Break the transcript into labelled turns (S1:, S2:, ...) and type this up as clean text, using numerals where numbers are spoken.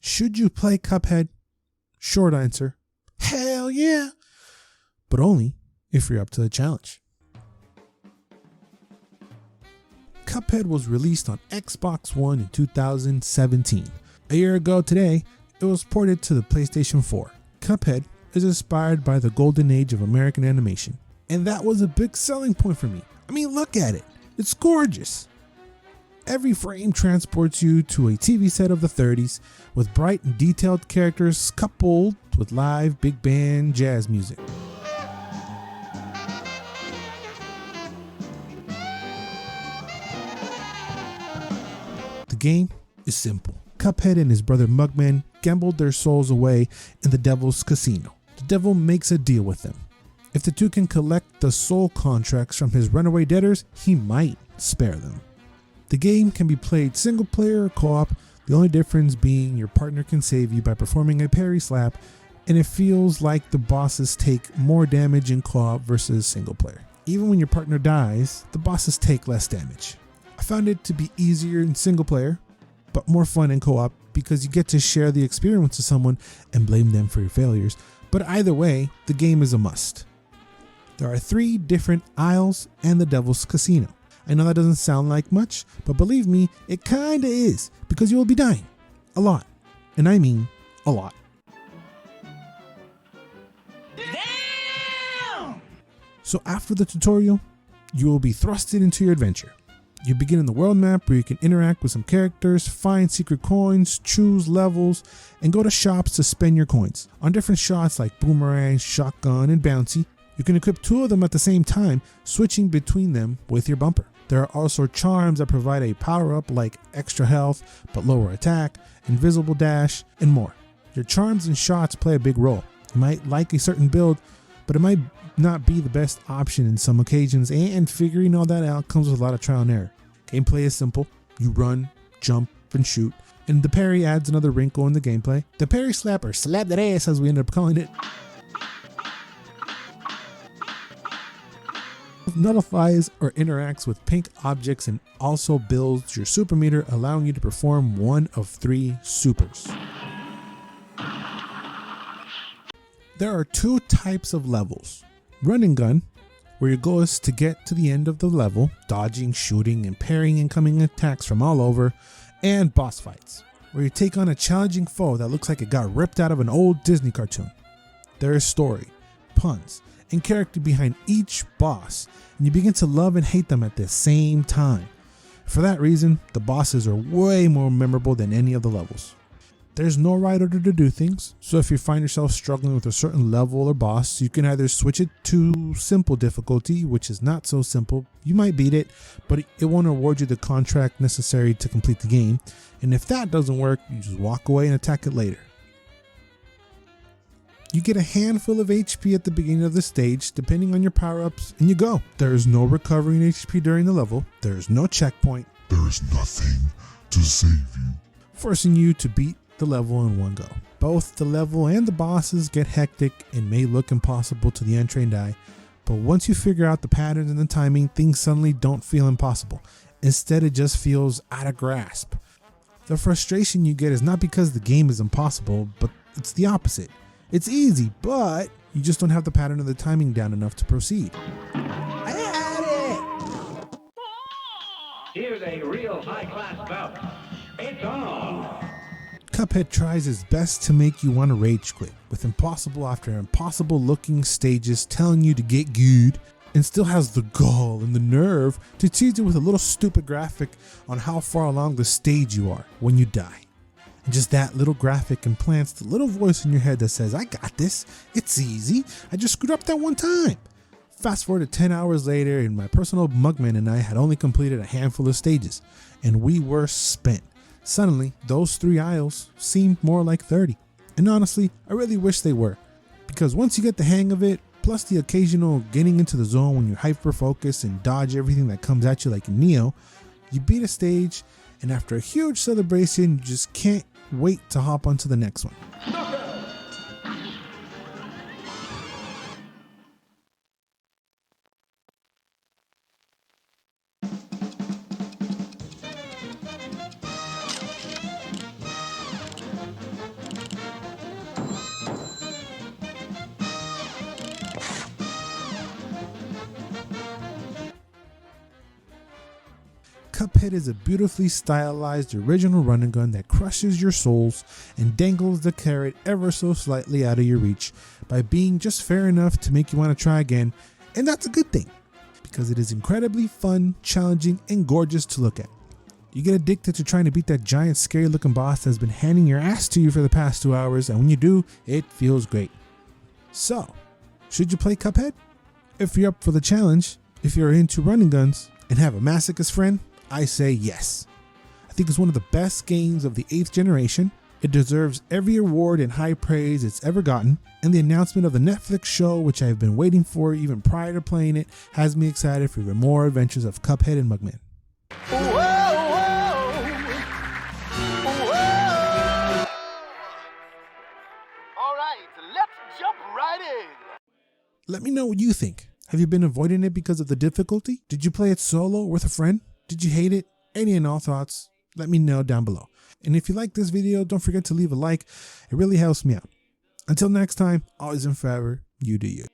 S1: Should you play Cuphead? Short answer, hell yeah, but only if you're up to the challenge. Cuphead was released on Xbox One in 2017. A year ago today, it was ported to the PlayStation 4. Cuphead is inspired by the golden age of American animation, and that was a big selling point for me. I mean, look at it. It's gorgeous. Every frame transports you to a TV set of the 30s with bright and detailed characters coupled with live big band jazz music. The game is simple. Cuphead and his brother Mugman gambled their souls away in the devil's casino. The devil makes a deal with them. If the two can collect the soul contracts from his runaway debtors, he might spare them. The game can be played single player or co-op, the only difference being your partner can save you by performing a parry slap, and it feels like the bosses take more damage in co-op versus single player. Even when your partner dies, the bosses take less damage. I found it to be easier in single player, but more fun in co-op because you get to share the experience with someone and blame them for your failures. But either way, the game is a must. There are 3 different aisles and the Devil's Casino. I know that doesn't sound like much, but believe me, it kinda is, because you will be dying. A lot. And I mean, a lot. Damn! So after the tutorial, you will be thrusted into your adventure. You begin in the world map where you can interact with some characters, find secret coins, choose levels, and go to shops to spend your coins. On different shots like boomerang, shotgun, and bouncy, you can equip 2 of them at the same time, switching between them with your bumper. There are also charms that provide a power-up like extra health but lower attack, invisible dash, and more. Your charms and shots play a big role. You might like a certain build, but it might not be the best option in some occasions, and figuring all that out comes with a lot of trial and error. Gameplay is simple. You run, jump, and shoot, and the parry adds another wrinkle in the gameplay. The parry slap, or slap that ass as we end up calling it, nullifies or interacts with pink objects and also builds your super meter, allowing you to perform one of 3 supers. There are 2 types of levels. Run and gun, where your goal is to get to the end of the level, dodging, shooting, and parrying incoming attacks from all over, and boss fights, where you take on a challenging foe that looks like it got ripped out of an old Disney cartoon. There is story, puns, and character behind each boss, and you begin to love and hate them at the same time. For that reason, the bosses are way more memorable than any of the levels. There's no right order to do things, so if you find yourself struggling with a certain level or boss, you can either switch it to simple difficulty, which is not so simple. You might beat it, but it won't award you the contract necessary to complete the game, and if that doesn't work, you just walk away and attack it later. You get a handful of HP at the beginning of the stage, depending on your power-ups, and you go. There is no recovering HP during the level. There is no checkpoint.
S2: There is nothing to save you,
S1: forcing you to beat the level in one go. Both the level and the bosses get hectic and may look impossible to the untrained eye, but once you figure out the patterns and the timing, things suddenly don't feel impossible. Instead, it just feels out of grasp. The frustration you get is not because the game is impossible, but it's the opposite. It's easy, but you just don't have the pattern or the timing down enough to proceed. I had it!
S3: Here's a real high-class bout. It's on!
S1: Cuphead tries his best to make you want to rage quit, with impossible after impossible looking stages telling you to get good, and still has the gall and the nerve to tease you with a little stupid graphic on how far along the stage you are when you die. And just that little graphic implants the little voice in your head that says, I got this, it's easy, I just screwed up that one time. Fast forward to 10 hours later, and my personal Mugman and I had only completed a handful of stages, and we were spent. Suddenly, those 3 aisles seemed more like 30. And honestly, I really wish they were, because once you get the hang of it, plus the occasional getting into the zone when you hyper focus and dodge everything that comes at you like in Neo, you beat a stage, and after a huge celebration, you just can't wait to hop onto the next one. Cuphead is a beautifully stylized original run and gun that crushes your souls and dangles the carrot ever so slightly out of your reach by being just fair enough to make you want to try again, and that's a good thing, because it is incredibly fun, challenging, and gorgeous to look at. You get addicted to trying to beat that giant scary looking boss that's been handing your ass to you for the past 2 hours, and when you do, it feels great. So, should you play Cuphead? If you're up for the challenge, if you're into running guns, and have a masochist friend, I say yes. I think it's one of the best games of the 8th generation. It deserves every award and high praise it's ever gotten, and the announcement of the Netflix show, which I've been waiting for even prior to playing it, has me excited for even more adventures of Cuphead and Mugman.
S4: Whoa, whoa, whoa. All right, let's jump right in.
S1: Let me know what you think. Have you been avoiding it because of the difficulty? Did you play it solo or with a friend? Did you hate it? Any and all thoughts? Let me know down below. And if you like this video, don't forget to leave a like. It really helps me out. Until next time, always and forever, you do you.